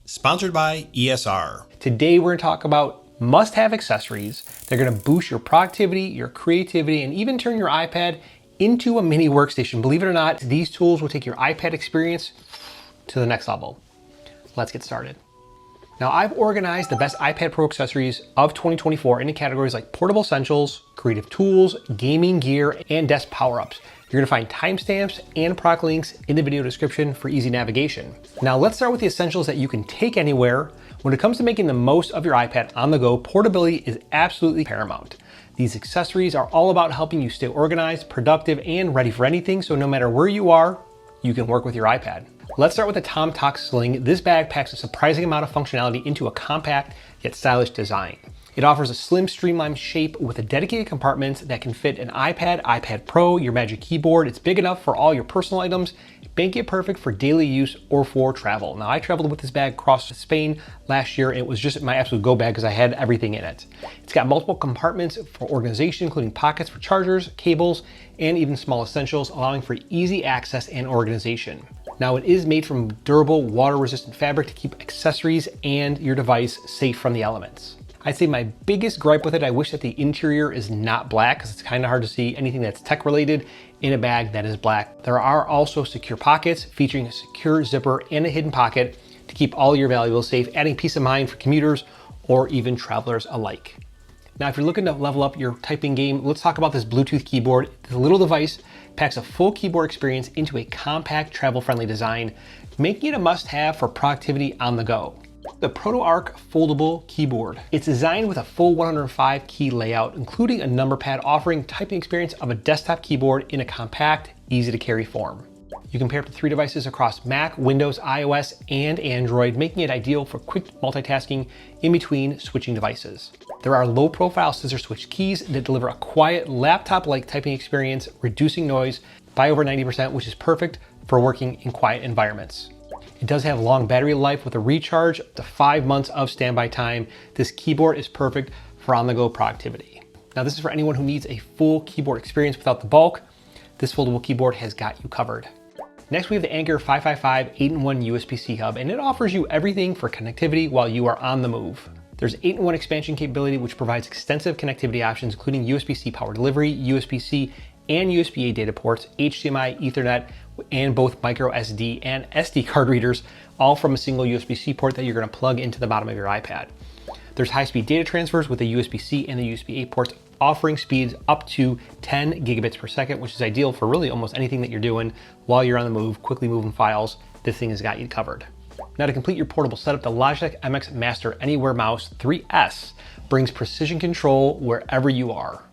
sponsored by ESR. Today we're going to talk about must-have accessories. They're going to boost your productivity, your creativity, and even turn your iPad into a mini workstation. Believe it or not, these tools will take your iPad experience to the next level. Let's get started. Now, I've organized the best iPad Pro accessories of 2024 into categories like portable essentials, creative tools, gaming gear, and desk power-ups. You're gonna find timestamps and product links in the video description for easy navigation. Now, let's start with the essentials that you can take anywhere. When it comes to making the most of your iPad on the go, portability is absolutely paramount. These accessories are all about helping you stay organized, productive, and ready for anything, so no matter where you are, you can work with your iPad. Let's start with the Tox Sling. This bag packs a surprising amount of functionality into a compact yet stylish design. It offers a slim, streamlined shape with a dedicated compartment that can fit an iPad, iPad Pro, your Magic Keyboard. It's big enough for all your personal items, make it perfect for daily use or for travel. Now, I traveled with this bag across Spain last year, and it was just my absolute go bag because I had everything in it. It's got multiple compartments for organization, including pockets for chargers, cables, and even small essentials, allowing for easy access and organization. Now, it is made from durable, water-resistant fabric to keep accessories and your device safe from the elements. I'd say my biggest gripe with it, I wish that the interior is not black because it's kind of hard to see anything that's tech related in a bag that is black. There are also secure pockets featuring a secure zipper and a hidden pocket to keep all your valuables safe, adding peace of mind for commuters or even travelers alike. Now, if you're looking to level up your typing game, let's talk about this Bluetooth keyboard. This little device packs a full keyboard experience into a compact, travel-friendly design, making it a must-have for productivity on the go. The Proto Foldable keyboard. It's designed with a full 105 key layout, including a number pad, offering typing experience of a desktop keyboard in a compact, easy to carry form. You can pair up to 3 devices across Mac, Windows, iOS, and Android, making it ideal for quick multitasking in between switching devices. There are low-profile scissor switch keys that deliver a quiet, laptop-like typing experience, reducing noise by over 90%, which is perfect for working in quiet environments. It does have long battery life with a recharge up to 5 months of standby time. This keyboard is perfect for on-the-go productivity. Now, this is for anyone who needs a full keyboard experience without the bulk. This foldable keyboard has got you covered. Next, we have the Anker 555 8-in-1 USB-C Hub, and it offers you everything for connectivity while you are on the move. There's 8-in-1 expansion capability, which provides extensive connectivity options, including USB-C power delivery, USB-C and USB-A data ports, HDMI, Ethernet, and both micro SD and SD card readers, all from a single USB-C port that you're going to plug into the bottom of your iPad. There's high-speed data transfers with the USB-C and the USB-A ports, offering speeds up to 10 gigabits per second, which is ideal for really almost anything that you're doing while you're on the move, quickly moving files. This thing has got you covered. Now, to complete your portable setup, the Logitech MX Master Anywhere Mouse 3S brings precision control wherever you are.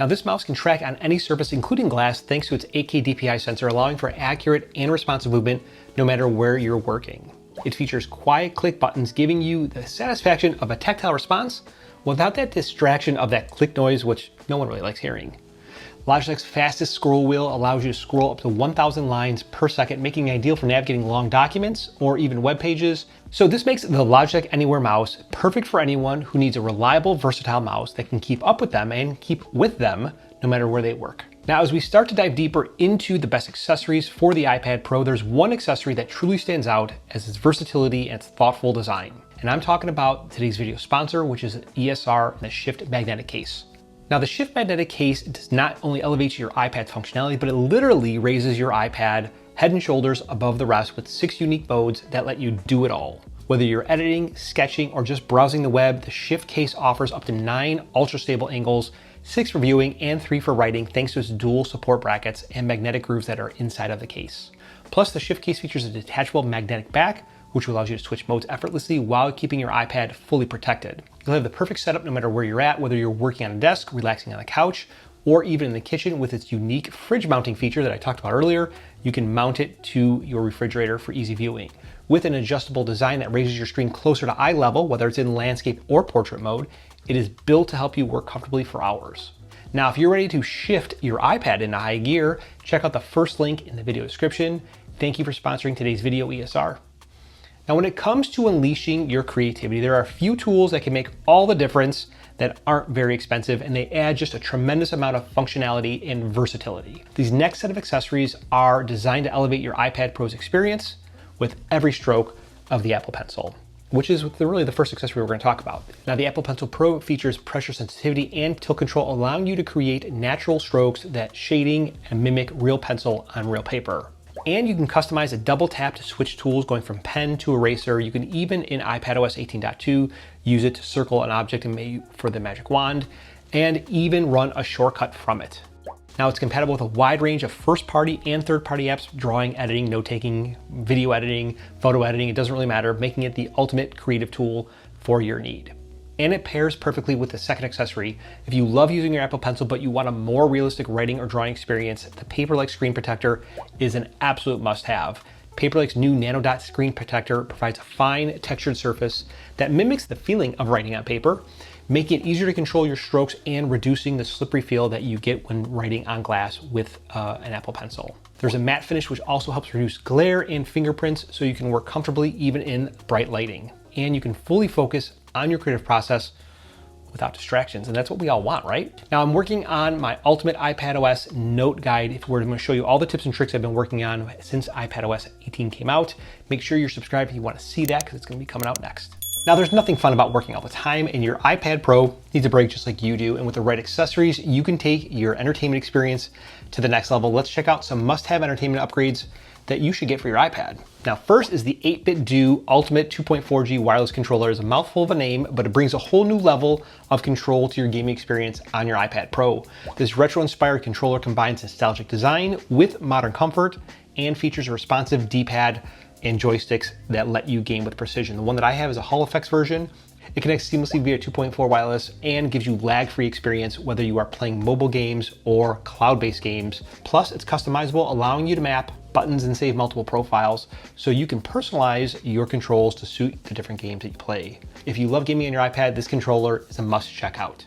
Now, this mouse can track on any surface, including glass, thanks to its 8K DPI sensor, allowing for accurate and responsive movement no matter where you're working. It features quiet click buttons, giving you the satisfaction of a tactile response without that distraction of that click noise, which no one really likes hearing. Logitech's fastest scroll wheel allows you to scroll up to 1,000 lines per second, making it ideal for navigating long documents or even web pages. So this makes the Logitech Anywhere mouse perfect for anyone who needs a reliable, versatile mouse that can keep up with them and keep with them no matter where they work. Now, as we start to dive deeper into the best accessories for the iPad Pro, there's one accessory that truly stands out as its versatility and its thoughtful design. And I'm talking about today's video sponsor, which is ESR and the Shift Magnetic Case. Now, the Shift Magnetic Case does not only elevate your iPad's functionality, but it literally raises your iPad head and shoulders above the rest with 6 unique modes that let you do it all. Whether you're editing, sketching, or just browsing the web, the Shift Case offers up to 9 ultra-stable angles, 6 for viewing and 3 for writing, thanks to its dual support brackets and magnetic grooves that are inside of the case. Plus, the Shift Case features a detachable magnetic back, which allows you to switch modes effortlessly while keeping your iPad fully protected. You'll have the perfect setup no matter where you're at, whether you're working on a desk, relaxing on a couch, or even in the kitchen. With its unique fridge mounting feature that I talked about earlier, you can mount it to your refrigerator for easy viewing. With an adjustable design that raises your screen closer to eye level, whether it's in landscape or portrait mode, it is built to help you work comfortably for hours. Now, if you're ready to shift your iPad into high gear, check out the first link in the video description. Thank you for sponsoring today's video, ESR. Now, when it comes to unleashing your creativity, there are a few tools that can make all the difference that aren't very expensive, and they add just a tremendous amount of functionality and versatility. These next set of accessories are designed to elevate your iPad Pro's experience with every stroke of the Apple Pencil. which is really the first accessory we're going to talk about. Now, the Apple Pencil Pro features pressure sensitivity and tilt control, allowing you to create natural strokes that shading and mimic real pencil on real paper. And you can customize a double tap to switch tools going from pen to eraser. You can even, in iPadOS 18.2, use it to circle an object and for the magic wand, and even run a shortcut from it. Now, it's compatible with a wide range of first-party and third-party apps, drawing, editing, note-taking, video editing, photo editing, it doesn't really matter, making it the ultimate creative tool for your need. And it pairs perfectly with the second accessory. If you love using your Apple Pencil, but you want a more realistic writing or drawing experience, the Paperlike Screen Protector is an absolute must-have. Paperlike's new Nano Dot Screen Protector provides a fine, textured surface that mimics the feeling of writing on paper, making it easier to control your strokes and reducing the slippery feel that you get when writing on glass with an Apple Pencil. There's a matte finish which also helps reduce glare and fingerprints, so you can work comfortably even in bright lighting. And you can fully focus on your creative process without distractions, and that's what we all want, right? Now, I'm working on my ultimate iPadOS note guide, where I'm going to show you all the tips and tricks I've been working on since iPadOS 18 came out. Make sure you're subscribed if you want to see that, because it's going to be coming out next. Now, there's nothing fun about working all the time, and your iPad Pro needs a break just like you do. And with the right accessories, you can take your entertainment experience to the next level. Let's check out some must-have entertainment upgrades that you should get for your iPad. Now, first is the 8-bit Do Ultimate 2.4G wireless controller. It's a mouthful of a name, but it brings a whole new level of control to your gaming experience on your iPad Pro. This retro-inspired controller combines nostalgic design with modern comfort and features a responsive D-pad and joysticks that let you game with precision. The one that I have is a Hall Effects version. It connects seamlessly via 2.4 wireless and gives you lag-free experience whether you are playing mobile games or cloud-based games. Plus, it's customizable, allowing you to map buttons and save multiple profiles, so you can personalize your controls to suit the different games that you play. If you love gaming on your iPad, this controller is a must check out.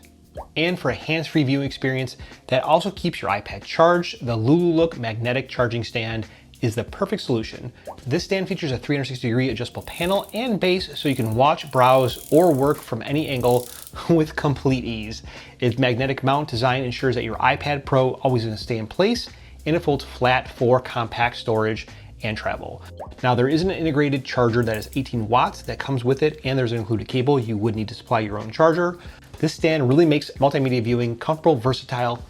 And for a hands-free viewing experience that also keeps your iPad charged, the Lulu Look magnetic charging stand is the perfect solution. This stand features a 360-degree adjustable panel and base, so you can watch, browse, or work from any angle with complete ease. Its magnetic mount design ensures that your iPad Pro always going to stay in place, and it folds flat for compact storage and travel. Now, there is an integrated charger that is 18 watts that comes with it, and there's an included cable. You would need to supply your own charger. This stand really makes multimedia viewing comfortable, versatile,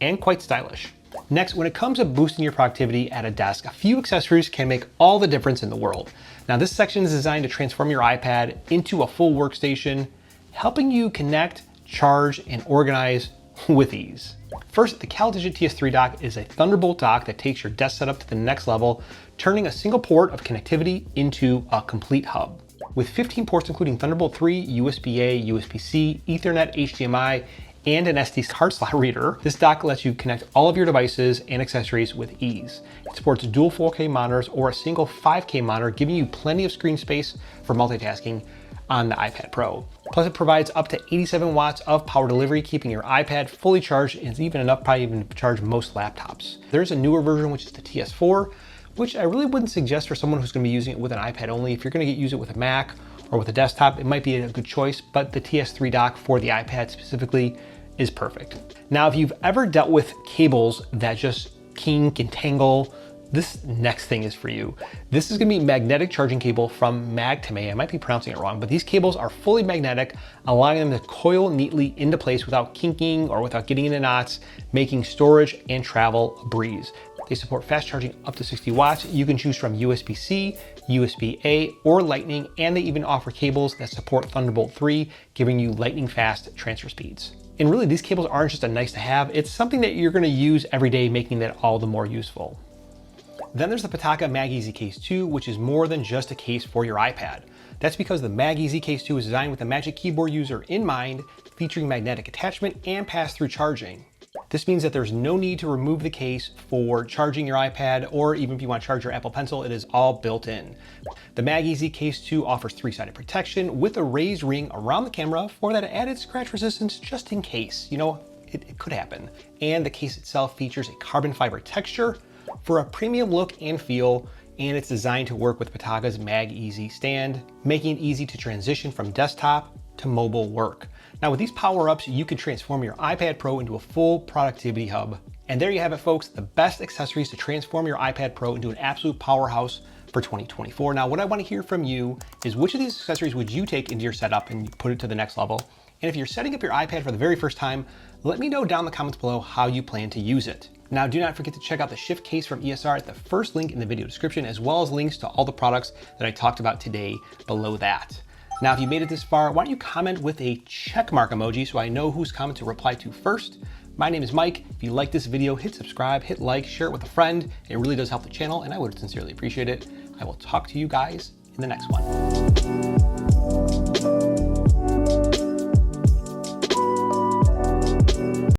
and quite stylish. Next, when it comes to boosting your productivity at a desk, a few accessories can make all the difference in the world. Now, this section is designed to transform your iPad into a full workstation, helping you connect, charge, and organize with ease. First, the CalDigi TS3 Dock is a Thunderbolt dock that takes your desk setup to the next level, turning a single port of connectivity into a complete hub. With 15 ports including Thunderbolt 3, USB-A, USB-C, Ethernet, HDMI, and an SD card slot reader, this dock lets you connect all of your devices and accessories with ease. It supports dual 4K monitors or a single 5K monitor, giving you plenty of screen space for multitasking on the iPad Pro. Plus, it provides up to 87 watts of power delivery, keeping your iPad fully charged, and it's even enough probably even to charge most laptops. There's a newer version, which is the TS4, which I really wouldn't suggest for someone who's going to be using it with an iPad only. If you're going to use it with a Mac or with a desktop, it might be a good choice, but the TS3 dock for the iPad specifically is perfect. Now, if you've ever dealt with cables that just kink and tangle, this next thing is for you. This is gonna be magnetic charging cable from Mag-to-May. I might be pronouncing it wrong, but these cables are fully magnetic, allowing them to coil neatly into place without kinking or without getting into knots, making storage and travel a breeze. They support fast charging up to 60 watts. You can choose from USB-C, USB-A, or Lightning, and they even offer cables that support Thunderbolt 3, giving you lightning fast transfer speeds. And really, these cables aren't just a nice to have, it's something that you're gonna use every day, making that all the more useful. Then there's the Pitaka MagEasy Case 2, which is more than just a case for your iPad. That's because the MagEasy Case 2 is designed with the Magic Keyboard user in mind, featuring magnetic attachment and pass-through charging. This means that there's no need to remove the case for charging your iPad, or even if you want to charge your Apple Pencil, it is all built in. The MagEasy Case 2 offers 3-sided protection with a raised ring around the camera for that added scratch resistance just in case. You know, it could happen. And the case itself features a carbon fiber texture for a premium look and feel, and it's designed to work with Pitaka's MagEasy stand, making it easy to transition from desktop to mobile work. Now, with these power-ups, you can transform your iPad Pro into a full productivity hub. And there you have it, folks, the best accessories to transform your iPad Pro into an absolute powerhouse for 2024. Now, what I want to hear from you is which of these accessories would you take into your setup and put it to the next level? And if you're setting up your iPad for the very first time, let me know down in the comments below how you plan to use it. Now, do not forget to check out the Shift case from ESR at the first link in the video description, as well as links to all the products that I talked about today below that. Now, if you made it this far, why don't you comment with a check mark emoji so I know whose comment to reply to first. My name is Mike. If you like this video, hit subscribe, hit like, share it with a friend. It really does help the channel, and I would sincerely appreciate it. I will talk to you guys in the next one.